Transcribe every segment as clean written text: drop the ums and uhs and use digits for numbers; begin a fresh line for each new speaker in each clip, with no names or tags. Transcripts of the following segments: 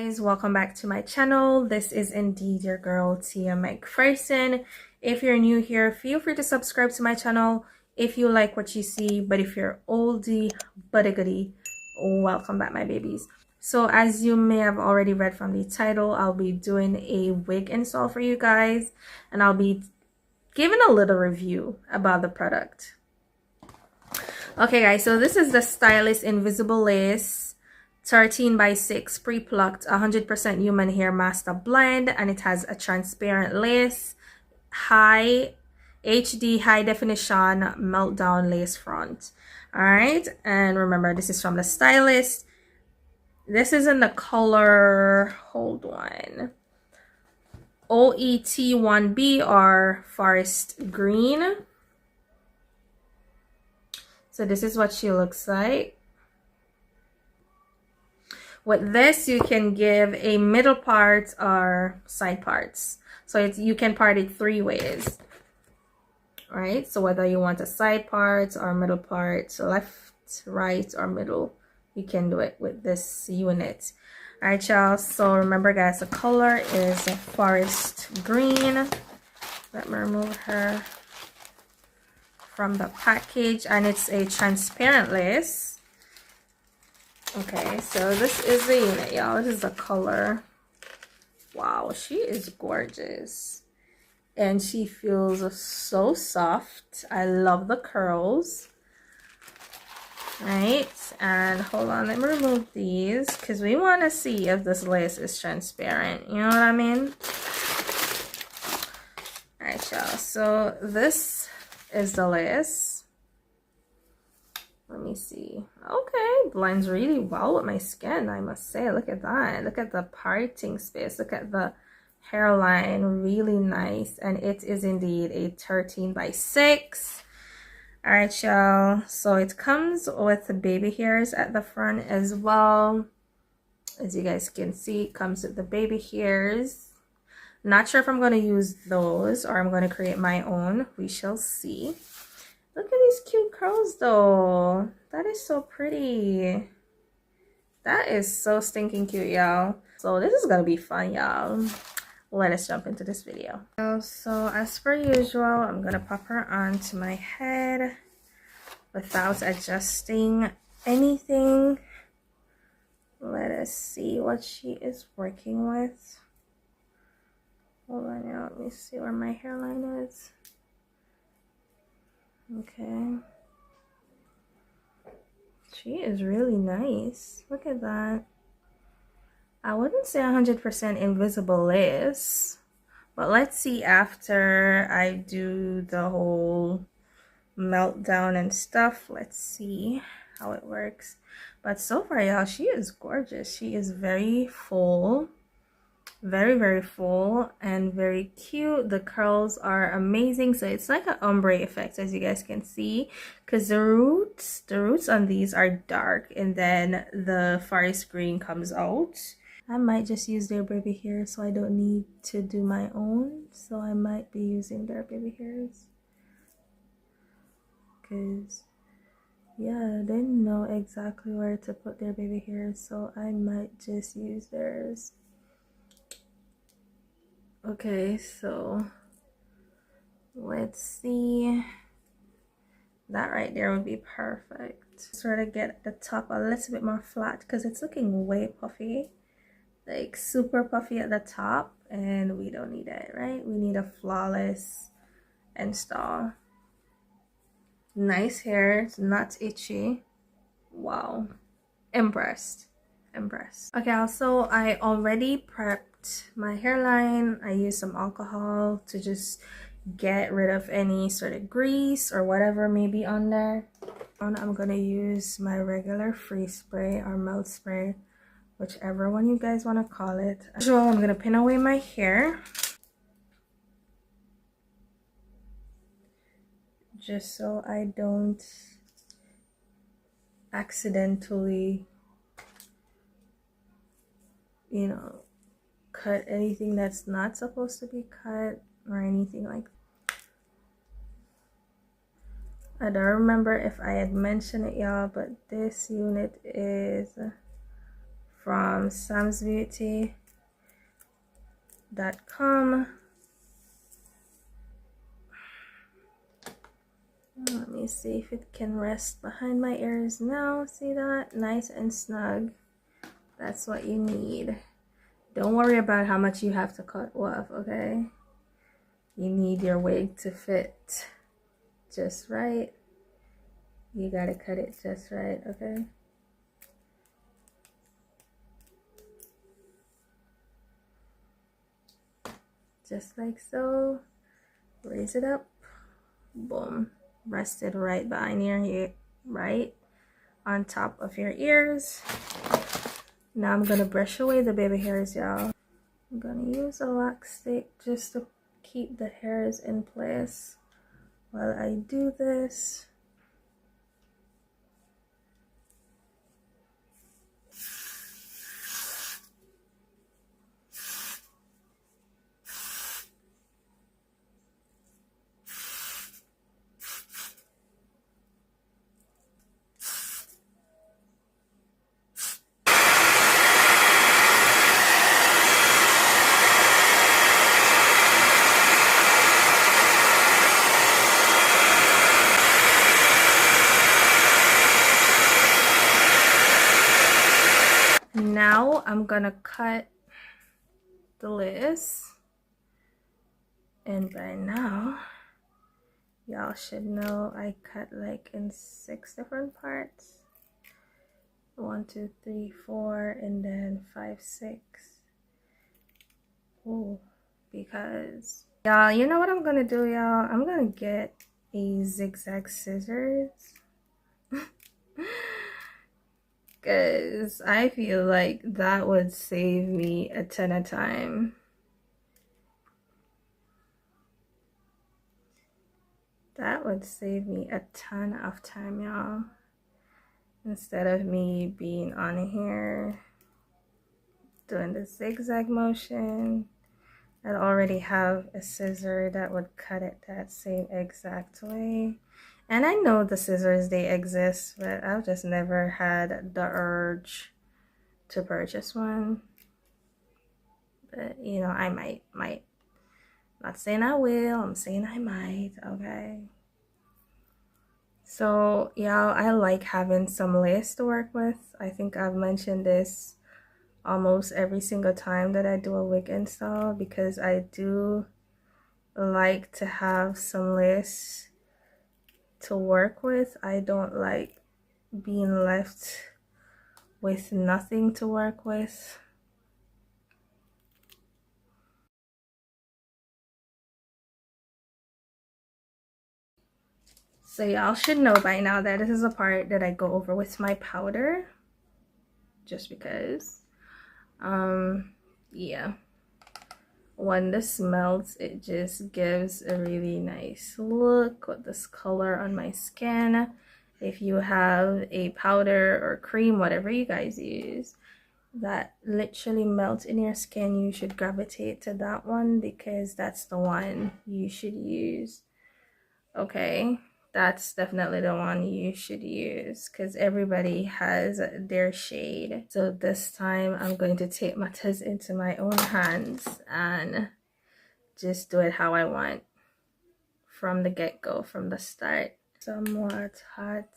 guys, welcome back to my channel. This is indeed your girl Tia McPherson. If you're new here, feel free to subscribe to my channel if you like what you see. But if you're oldie but a goodie, welcome back my babies. So as you may have already read from the title, I'll be doing a wig install for you guys, and I'll be giving a little review about the product. Okay guys, so this is the Stylist Invisible Lace 13x6 pre-plucked 100% human hair master blend, and it has a transparent lace, high HD high definition meltdown lace front. All right, and remember, this is from the Stylist. This is in the color, hold on, OET1B or forest green. So this is what she looks like. With this, you can give a middle part or side parts. So you can part it 3 ways. Right? So whether you want a side part or middle part, so left, right, or middle, you can do it with this unit. Alright, y'all. So remember, guys, the color is a forest green. Let me remove her from the package, and it's a transparent lace. Okay, so this is the unit, y'all. This is the color. Wow, she is gorgeous. And she feels so soft. I love the curls. Right, and hold on, let me remove these because we want to see if this lace is transparent. You know what I mean? Alright, y'all. So this is the lace. Let me see. Okay, blends really well with my skin, I must say. Look at that. Look at the parting space. Look at the hairline. Really nice. And it is indeed a 13x6. Alright, y'all. So it comes with the baby hairs at the front as well. As you guys can see, it comes with the baby hairs. Not sure if I'm going to use those or I'm going to create my own. We shall see. Look at these cute curls though. That is so pretty. That is so stinking cute, y'all. So this is gonna be fun, y'all. Let us jump into this video. So as per usual, I'm gonna pop her onto my head without adjusting anything. Let us see what she is working with. Hold on, y'all. Let me see where my hairline is. Okay, she is really nice. Look at that. I wouldn't say 100% invisible lace, but let's see after I do the whole meltdown and stuff. Let's see how it works. But so far, y'all, she is gorgeous. She is very full. Very full and very cute. The curls are amazing. So it's like an ombre effect, as you guys can see, because the roots on these are dark and then the forest green comes out. I might just use their baby hair, so I don't need to do my own. So I might be using their baby hairs because yeah, they know exactly where to put their baby hairs, so I might just use theirs. Okay, so let's see. That right there would be perfect. Sort of get the top a little bit more flat because it's looking way puffy, like super puffy at the top, and we don't need it, right? We need a flawless install. Nice hair, it's not itchy. Wow, impressed. Okay, also I already prepped my hairline. I used some alcohol to just get rid of any sort of grease or whatever may be on there. I'm gonna use my regular freeze spray or melt spray, whichever one you guys want to call it. As usual, I'm gonna pin away my hair just so I don't accidentally, you know, cut anything that's not supposed to be cut or anything like that. I don't remember if I had mentioned it, y'all, but this unit is from SamsBeauty.com. Let me see if it can rest behind my ears now. See that? Nice and snug. That's what you need. Don't worry about how much you have to cut off, okay? You need your wig to fit just right. You gotta cut it just right, okay? Just like so. Raise it up. Boom. Rest it right behind your ear, right on top of your ears. Now I'm gonna brush away the baby hairs, y'all. I'm gonna use a wax stick just to keep the hairs in place while I do this. Now I'm gonna cut the lace, and by now y'all should know I cut like in 6 different parts. 1, 2, 3, 4, and then 5, 6. Ooh, because y'all, you know what I'm gonna do, y'all? I'm gonna get a zigzag scissors. Because I feel like that would save me a ton of time. That would save me a ton of time, y'all. Instead of me being on here doing the zigzag motion, I'd already have a scissor that would cut it that same exact way. And I know the scissors, they exist, but I've just never had the urge to purchase one. But, you know, I might. Not saying I will, I'm saying I might, okay? So, y'all, I like having some lace to work with. I think I've mentioned this almost every single time that I do a wig install, because I do like to have some lace to work with. I don't like being left with nothing to work with. So y'all should know by now that this is a part that I go over with my powder, just because yeah, when this melts, it just gives a really nice look with this color on my skin. If you have a powder or cream, whatever you guys use, that literally melts in your skin, you should gravitate to that one, because that's the one you should use, okay? That's definitely the one you should use, because everybody has their shade. So this time I'm going to take matters into my own hands and just do it how I want from the get-go, from the start. Somewhat hot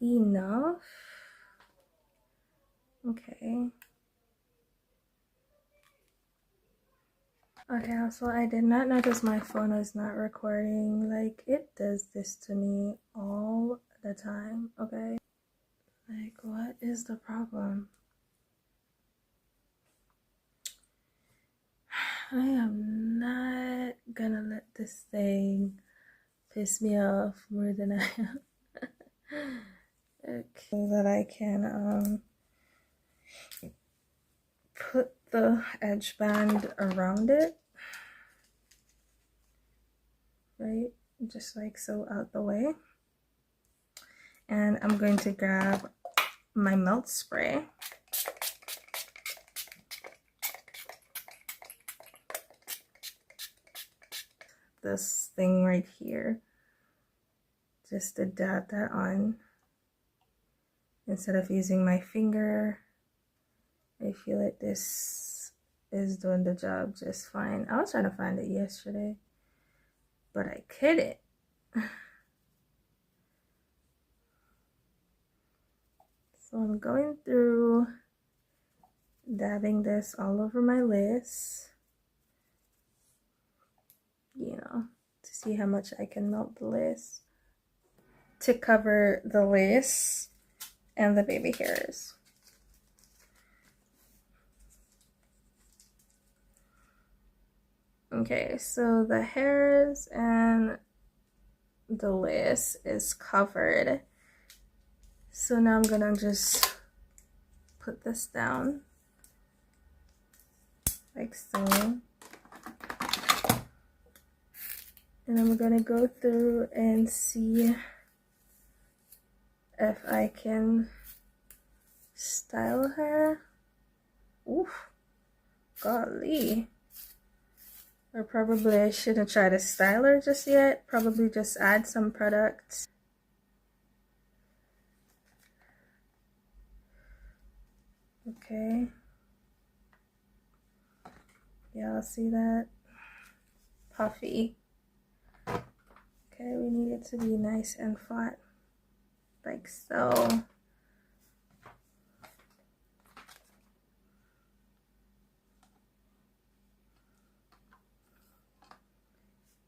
enough. Okay. Okay, also I did not notice my phone was not recording. Like, it does this to me all the time, okay? Like, what is the problem? I am not gonna let this thing piss me off more than I am. Okay, so that I can put the edge band around it, right? Just like so, out the way. And I'm going to grab my melt spray. This thing right here, just to dab that on. instead of using my finger. I feel like this is doing the job just fine. I was trying to find it yesterday, but I couldn't. So I'm going through, dabbing this all over my lace, you know, to see how much I can melt the lace to cover the lace and the baby hairs. Okay, so the hairs and the lace is covered. So now I'm gonna just put this down like so. And I'm gonna go through and see if I can style her. Oof, golly. Or probably I shouldn't try to style her just yet. Probably just add some products. Okay. Y'all see that? Puffy. Okay, we need it to be nice and flat. Like so.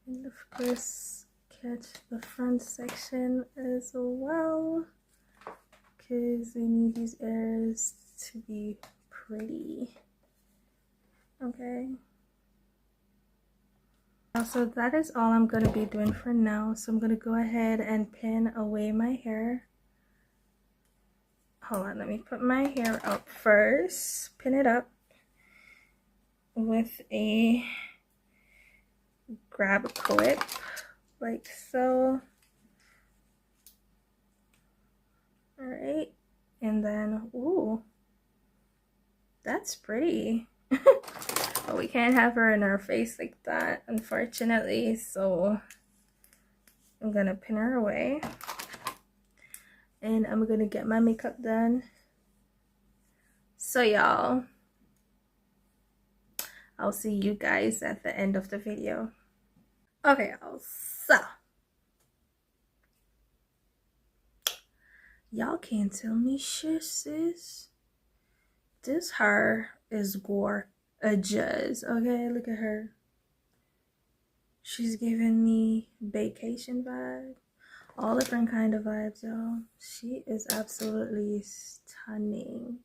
And of course, catch the front section as well, because we need these ears to be pretty. Okay. Also, that is all I'm going to be doing for now. So I'm going to go ahead and pin away my hair. Hold on, let me put my hair up first. Pin it up with a grab clip, like so. Alright, and then, ooh, that's pretty. But we can't have her in our face like that, unfortunately, so I'm gonna pin her away. And I'm gonna get my makeup done. So y'all, I'll see you guys at the end of the video. Okay, y'all, so y'all can't tell me shit, sis. This hair is gorgeous. Okay, look at her. She's giving me vacation vibe. All different kind of vibes, y'all. She is absolutely stunning.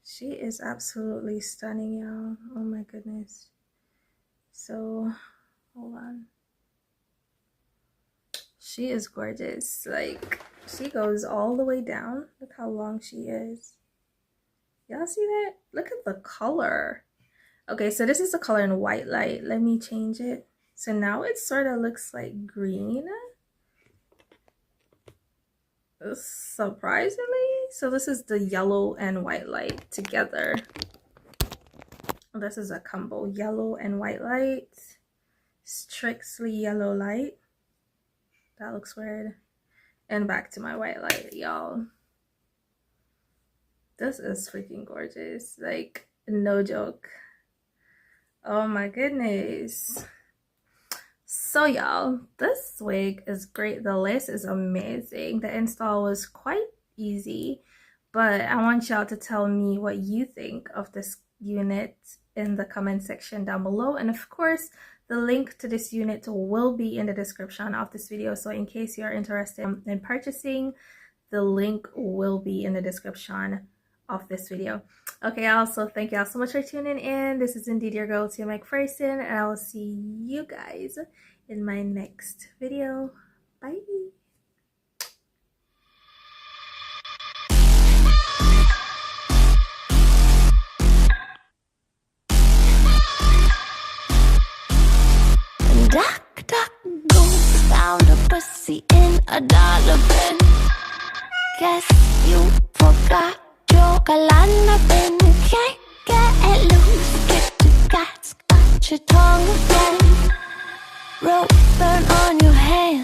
She is absolutely stunning, y'all. Oh my goodness. So, hold on. She is gorgeous. Like, she goes all the way down. Look how long she is. Y'all see that? Look at the color. Okay, so this is the color in white light. Let me change it. So now it sort of looks like green. Surprisingly. So this is the yellow and white light together. This is a combo, yellow and white light. Strictly yellow light. That looks weird. And back to my white light, y'all. This is freaking gorgeous. Like, no joke. Oh my goodness. So y'all, this wig is great. The lace is amazing. The install was quite easy, but I want y'all to tell me what you think of this unit in the comment section down below. And of course, the link to this unit will be in the description of this video. So in case you're interested in purchasing, the link will be in the description of this video. Okay, also thank y'all so much for tuning in. This is indeed your girl Tia McPherson, and I will see you guys in my next video. Bye.
Duck, duck, goose, found a pussy in a dollar bin. Guess you forgot your galana bin. You can't get loose, get to cats, got your tongue again. Rope burn on your hands.